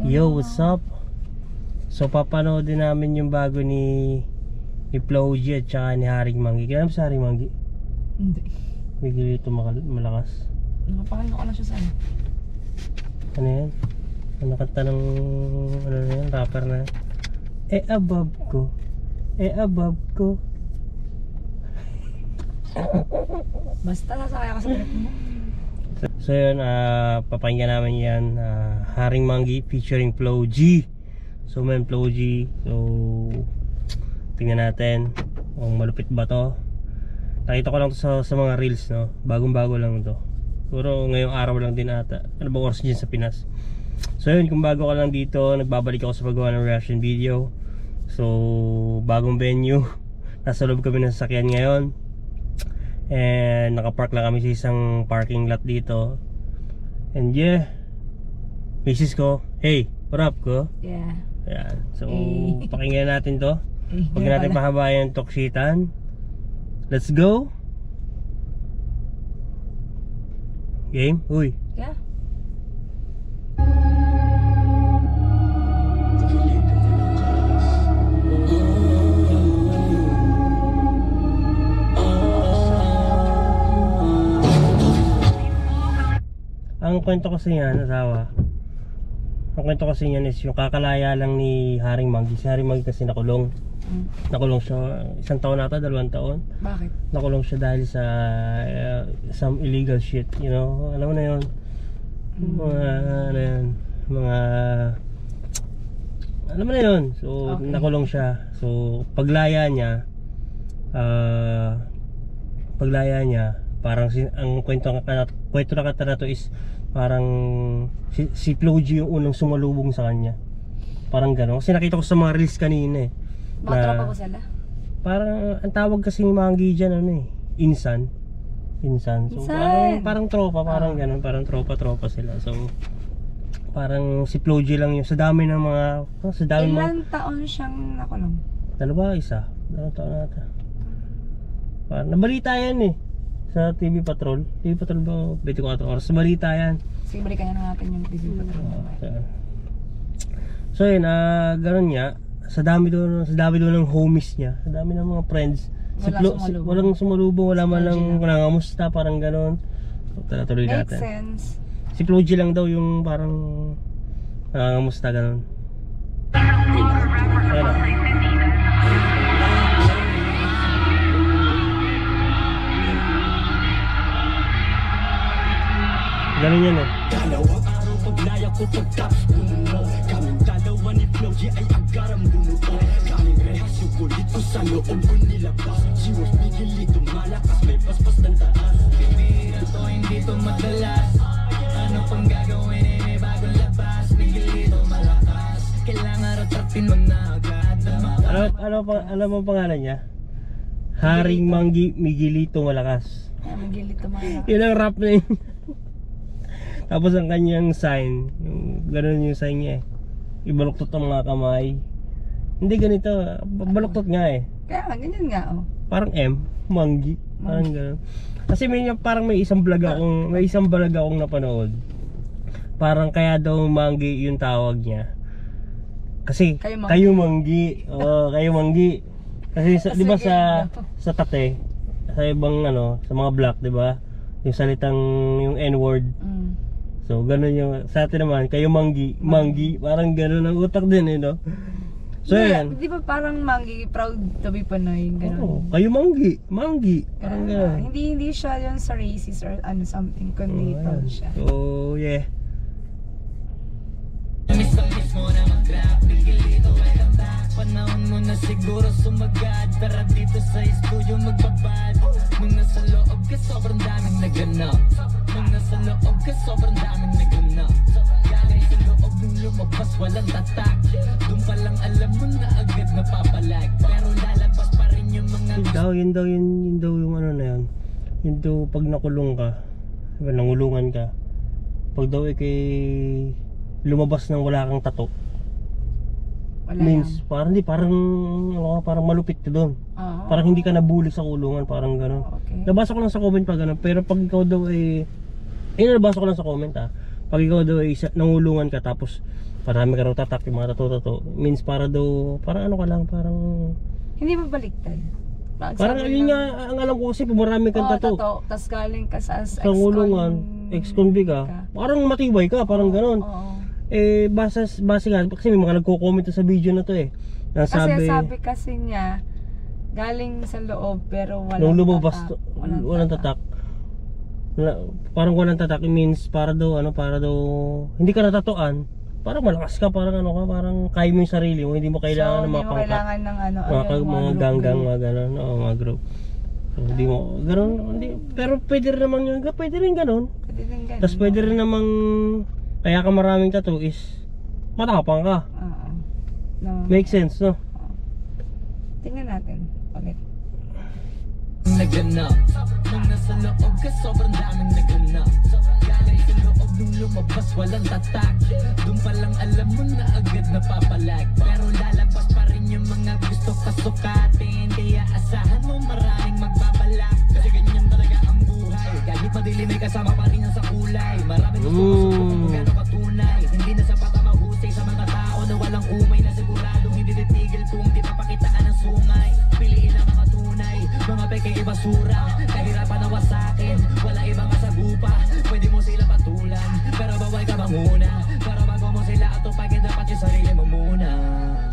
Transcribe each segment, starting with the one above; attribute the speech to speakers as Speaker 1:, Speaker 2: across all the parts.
Speaker 1: Yo, what's up? So papanoodin namin yung bago ni Flo G at saka ni Haring Manggi. Kailan sa Haring Manggi?
Speaker 2: Hindi.
Speaker 1: Bigil ito malakas.
Speaker 2: Nakapakinggan ko lang siya sa ano.
Speaker 1: Ano yan? Ano kanta ng ano na yan? Rapper na yan? Above ko. Above ko.
Speaker 2: Basta sasakay ako sa trip mo.
Speaker 1: So yun, papakinggan namin yan, Haring Manggi featuring Flo G. So man, Flo G. So tingnan natin kung malupit ba to. Nakita ko lang to sa mga reels, no? Bagong bago lang to. Siguro ngayong araw lang din ata. Ano ba oras dyan sa Pinas? So yun, kung bago ka lang dito, nagbabalik ako sa paggawa ng reaction video. So bagong venue. Nasa loob kami ng sasakyan ngayon. And nakapark lang kami sa isang parking lot dito. And yeah, misis ko, hey, what up ko?
Speaker 2: Yeah.
Speaker 1: Ayan. So
Speaker 2: hey,
Speaker 1: pakinggan natin to. Huwag
Speaker 2: yeah,
Speaker 1: natin pahabayan yung toksitan. Let's go. Game? Uy.
Speaker 2: Yeah.
Speaker 1: Ang kwento kasi niyan, asawa. Ang kwento kasi niyan is yung kakalaya lang ni Haring Manggi. Si Haring Manggi kasi nakulong. Nakulong siya 1 taon ata, 2 taon.
Speaker 2: Bakit?
Speaker 1: Nakulong siya dahil sa some illegal shit, you know. Alam mo na yun. Ano yun, mga alam mo na yun. So okay, nakulong siya. So paglaya niya, parang ang kwento na kanta na to is parang si Flo G yung unang sumalubong sa kanya. Parang gano'n. Kasi nakita ko sa mga reels kanina eh.
Speaker 2: Mga tropa ko sila?
Speaker 1: Parang ang tawag kasi ni Manggi dyan ano eh, insan. So parang tropa, parang gano'n. Parang tropa sila. So parang si Flo G lang yung sa dami ng mga
Speaker 2: Ilan taon siyang nakulong?
Speaker 1: 2, 1 taon nata. Parang nabalita yan eh sa TV Patrol ba 24 oras, balita yan.
Speaker 2: Sige, balikan na natin yung TV Patrol.
Speaker 1: So yun, ganun niya. Sa dami doon ng homies niya, sa dami ng mga friends, walang sumalubong, wala man lang nangamusta, parang ganun. So tuloy natin.
Speaker 2: Makes sense.
Speaker 1: Si Flo G lang daw yung parang nangamusta, ganun. Ayun. Ganun yan eh.
Speaker 3: Dalawang araw paglaya ko pagtapos mo. Kaming dalawa ni Flo G ay agaram bumuto. Kaming rehas yung kulito sa loob ko nilabas. Siwas bigilito malakas, may paspas ng taas. Bibira to, hindi to madalas. Ano pang gagawin eh, may bagong labas. Bigilito malakas, kailangan ratatin mo na agad.
Speaker 1: Ano mo pangalan niya? Haring Manggi Miguelito Malakas.
Speaker 2: Miguelito Malakas.
Speaker 1: Yun ang rap na yun. Tapos ang kanyang sign, yung gano'n yung sign niya eh. Ibaluktot ang mga kamay. Hindi ganito, baluktot nga eh.
Speaker 2: Kaya ganyan nga oh.
Speaker 1: Parang M, Manggi, parang gano'n. Kasi parang may isang vlog akong napanood. Parang kaya daw Manggi yung tawag niya. Kasi kayo Manggi. Oo, kayo Manggi. Kasi di ba sa Tate, sa ibang sa mga black, di ba? Yung salitang yung N-word. So ganun yung sa atin naman, kayo Manggi, parang ganun ang utak din eh, no? So yan.
Speaker 2: Di ba parang Manggi, proud to be Pinoy, ganun.
Speaker 1: Oo, kayo Manggi, parang ganun.
Speaker 2: Hindi siya yun sa racist or something, kundi proud siya.
Speaker 1: So yeah.
Speaker 3: Panahon mo na siguro sumagad. Tara dito sa studio magbabad. Nung nasa loob ka sobrang daming naganap. Nung nasa loob ka sobrang daming naganap. Galing sa loob nung lumabas walang tatak. Doon pa lang alam mo na agad napapalag. Pero lalabas pa rin yung mga
Speaker 1: Yun daw yung ano na yun. Yun daw pag nakulong ka, diba, nangulungan ka, pag daw kay lumabas nang wala kang tato,
Speaker 2: wala
Speaker 1: means
Speaker 2: lang.
Speaker 1: parang malupit ka doon. Parang hindi ka nabuli sa kulungan, parang gano'n.
Speaker 2: Okay.
Speaker 1: Nabasa ko lang sa comment pa gano'n. Pero pag ikaw daw nabasa ko lang sa comment pag ikaw daw ay nangulungan ka tapos Marami ka raw tatak, yung mga tato. Means para daw, parang ano ka lang, parang...
Speaker 2: Hindi ba baliktad?
Speaker 1: Parang yun nga, ang alam ko kasi pag marami kang tato.
Speaker 2: Tapos galing ka sa
Speaker 1: Sa ngulungan, ex-convict ka. Parang matibay ka, parang ganon.
Speaker 2: Oo.
Speaker 1: Eh, base nga, kasi may mga nagko-comment sa video na to eh.
Speaker 2: Kasi sabi kasi niya, galing sa loob pero
Speaker 1: nung
Speaker 2: walang
Speaker 1: lumabas,
Speaker 2: tatak.
Speaker 1: walang tatak. Parang walang tatak, it means para daw, hindi ka natatuan. Parang malakas ka, parang ano ka, parang kaya mo yung sarili mo, hindi mo kailangan ng mga pangkat.
Speaker 2: Kailangan ng
Speaker 1: mga ganggang, mga gano'n, mga group. So, hindi mo, gano'n, hindi, pero pwede rin naman yun, pwede rin gano'n.
Speaker 2: Pwede rin gano'n.
Speaker 1: Tapos pwede rin namang, kaya ka maraming tattoo is, matapang ka.
Speaker 2: No.
Speaker 1: Make sense, no?
Speaker 2: Tingnan natin, ulit.
Speaker 3: Naganap nung nasa loob ka sobrang daming naganap. Galing sa loob nung lumabas walang tatak. Doon pa lang alam mo na agad napapalag. Pero lalabas pa rin yung mga gusto pasukatin. Kaya asahan mo maraming magbabalak. Kasi ganyan talaga ang buhay. Kahit madilim may kasama pa rin ang sa kulay. Maraming gusto pasukat kung gano'n katunay. Hindi na sapat ang mahusay sa mga tao na walang umay. Na siguradong hindi titigil kung di papakitaan ng sungay. Piliin ang mga tunay, mga peke basura. Kahirapan na wasakin, wala ibang kasagupa. Pwede mo sila patulan, pero bawal ka manguna. Para bago mo sila atupagin, dapat yung sarili mo muna.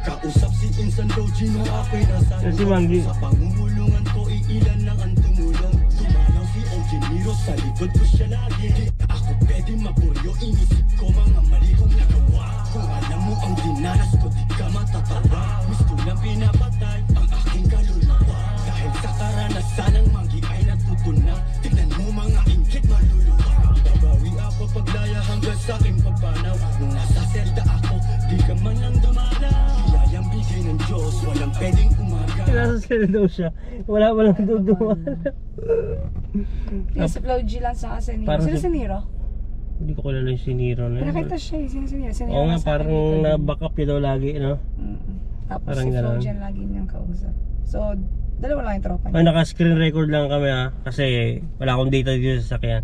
Speaker 3: Kausap si Insan Doji no ako'y nasa
Speaker 1: Si Manggi.
Speaker 3: Sa pangungulungan ko, iilan lang ang tumulong. Tumanaw si OG Niro, sa likod ko siya lagi. Di ako pwede maburyo, inisip ko mga mali kong nagawa. Kung alam mo ang dinanas ko, di ka matatawa. Gusto lang pinapatay ang aking kaluluwa. Dahil sa karanasan ng Manggi ay natutunan. Tignan mo mga inggit maluluwa. Babawi ako paglaya hanggang sa aking pagpanaw. Nung nasa selda ako, di ka man lang dumalaw. Biyayang bigay ng Diyos, walang pwedeng umaga.
Speaker 1: Nasa sila daw siya, walang duduman.
Speaker 2: Yung sa Flow G lang sa si Nero.
Speaker 1: Parang
Speaker 2: Sino
Speaker 1: si-
Speaker 2: si Nero?
Speaker 1: Hindi ko kilala yung si Nero na yun.
Speaker 2: Pinakita siya eh. Sino si Nero? Si Nero
Speaker 1: Oo nga,
Speaker 2: nasa
Speaker 1: parang
Speaker 2: akin dito.
Speaker 1: na-back up niya daw lagi, no?
Speaker 2: Tapos
Speaker 1: parang
Speaker 2: si Flow
Speaker 1: ganun.
Speaker 2: G ang lagi niyang kausap. So, dalawa lang yung tropa
Speaker 1: Ay,
Speaker 2: niya.
Speaker 1: naka-screen record lang kami ha. Kasi wala akong data dito sa sakyan.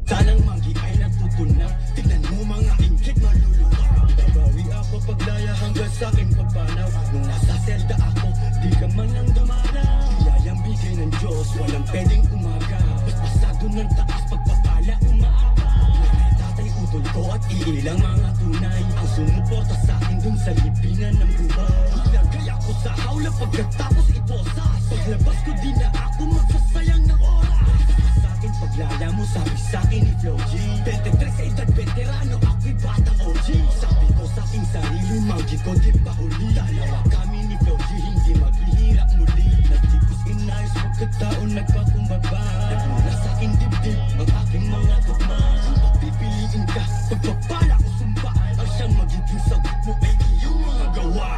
Speaker 3: Sanang Manggi ay natutunan. Tignan mo mga inggit maluluwa. Babawi ako paglaya hanggang sa aking pagpanaw. Nung nasa selda ako, di ka man lang dumalaw. Biyayang bigay ng Diyos, walang pwedeng umaga. Pasado ng taas, pagpapala umaaba. Nanay, tatay, utol ko at iilang mga tunay. Ang sumuporta sa akin dun sa libingan ng buhay. Ilagay ako sa hawla pagkatapos iposas. Paglabas ko di na ako magsasayang ng oras. Sa'kin paglaya mo sabi sa'kin ni Flow G. 23 sa edad veterano, ako'y batang OG. Sabi ko sa'king sarili, Manggi ko di pa huli. Dalawa kami ni Flow G, hindi maghihirap muli. Nagtipos inayos pagkataon nagpakumbaba. Nagmula sa'king dibdib ang aking mga tugma. Ang pagpipiliin ka, pagpapala ko sumpa. Ang siyang magiging sagot mo ay iyong mga gawa.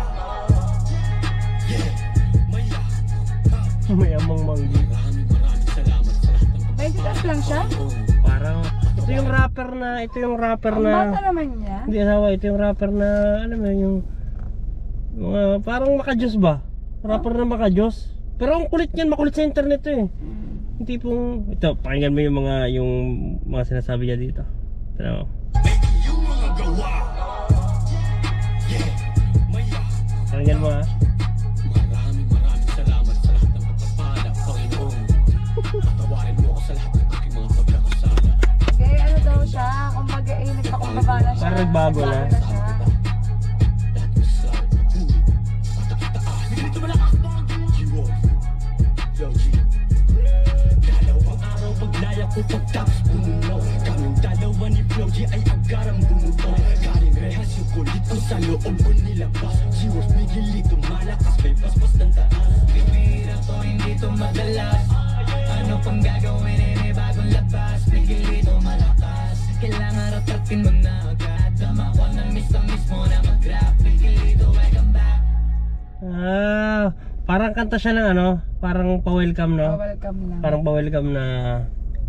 Speaker 3: Yeah, maya.
Speaker 1: May amang Manggi.
Speaker 3: Maraming salamat sa lahat ng
Speaker 2: 23 lang siya?
Speaker 1: Parang, ito yung rapper
Speaker 2: Ang
Speaker 1: na,
Speaker 2: bata naman niya.
Speaker 1: hindi asawa, ito yung rapper na, alam mo yung, mga, parang makajos ba? Rapper na makajos. Pero ang kulit niyan, makulit sa internet to eh. Yung tipong, ito, pakinggan mo yung mga sinasabi niya dito. Pero,
Speaker 3: iyong mga gawa. Yeah, maya.
Speaker 1: pakinggan mo ha.
Speaker 3: Maraming salamat sa lahat ng pagpapala, Panginoon. Patawarin mo ako sa lahat ng aking mga pagkakasala.
Speaker 2: Kaya ano daw siya, kumbaga nagpakumbaba na siya.
Speaker 1: Parang nagbago na.
Speaker 2: siya.
Speaker 3: Lahat ng sa buhay, mataas. Dito malakas mo ang G-Wolf. Yo, G. Dalawang araw paglaya ko pagtapos bumuno. Kaming dalawa ni Flow G ay agarang bumuto. Galing rehas yung kulit ko sa loob ko nilabas. G-Wolf migilito malakas, may paspas ng taas. Pipira to, hindi to madalas. Ano pang gagawin eh, may bagong labas. Migilito malakas, kailangan ratatin mo na agad. Tama ko na miss mo na mag-rap. Migilito, welcome back.
Speaker 1: Parang kanta siya ng ano, parang pa-welcome no?
Speaker 2: Welcome lang.
Speaker 1: Parang pa-welcome na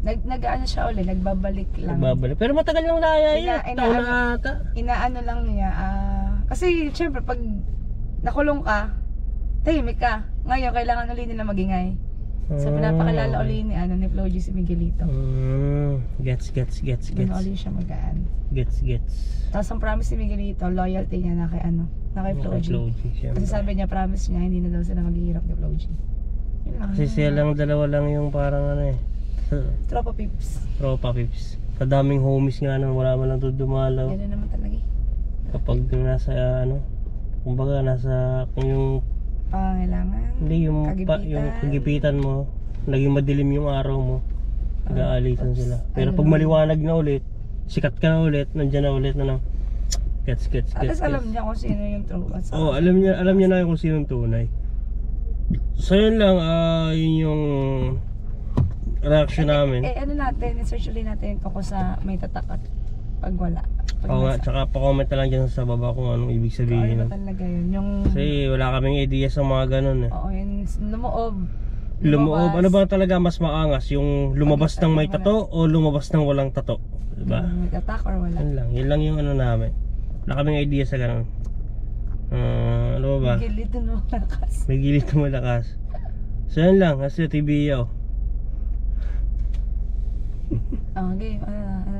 Speaker 2: Nag-ano siya ulit, nagbabalik lang.
Speaker 1: nagbabalik. Pero matagal nang laya yun,
Speaker 2: Ina-
Speaker 1: taon
Speaker 2: ina-
Speaker 1: na ata.
Speaker 2: Inaano lang niya, kasi syempre pag nakulong ka, tahimik ka. Ngayon, kailangan ulit nila magingay. So pinapakilala uli ni Flo G si Miguelito.
Speaker 1: Gets.
Speaker 2: Doon uli siya magaan.
Speaker 1: Gets.
Speaker 2: Tapos ang promise ni Miguelito, loyalty niya na kay Flo G. Kasi sabi niya, promise niya, hindi na daw sila maghihirap ni Flo G. Yun lang.
Speaker 1: Kasi sila lang dalawa lang yung parang ano eh.
Speaker 2: Tropa pips.
Speaker 1: Tropa pips. Kadaming homies nga nang wala man lang doon dumalaw.
Speaker 2: Yan na naman talaga eh.
Speaker 1: Kapag nasa ano, kumbaga nasa yung
Speaker 2: Pangailangan.
Speaker 1: hindi yung
Speaker 2: kagipitan.
Speaker 1: yung kagipitan mo, naging madilim yung araw mo. Nag-aalitan sila. Pero
Speaker 2: ano
Speaker 1: pag maliwanag na ulit, sikat ka na ulit, nandiyan na ulit na Gets.
Speaker 2: At least alam niya kung sino yung true.
Speaker 1: Oh, alam niya na kung sino tunay. So yun lang, yun yung reaction namin.
Speaker 2: Ano natin, search ulit natin tungkol sa may tatak at pag wala.
Speaker 1: Oo nga, tsaka pa-comment na lang dyan sa baba kung anong ibig sabihin.
Speaker 2: Ano ba talaga yun? Yung...
Speaker 1: Kasi wala kaming idea sa mga ganun eh.
Speaker 2: Oo, yung lumoob.
Speaker 1: Lumoob, ano ba talaga mas maangas? Yung lumabas ng may tato o lumabas ng walang tato? Diba?
Speaker 2: May tatak or wala.
Speaker 1: Yun lang yung ano namin. Wala kaming idea sa ganun. Ano ba?
Speaker 2: May gilid na malakas.
Speaker 1: May gilid na malakas. So yun lang, kasi TV
Speaker 2: Okay, ano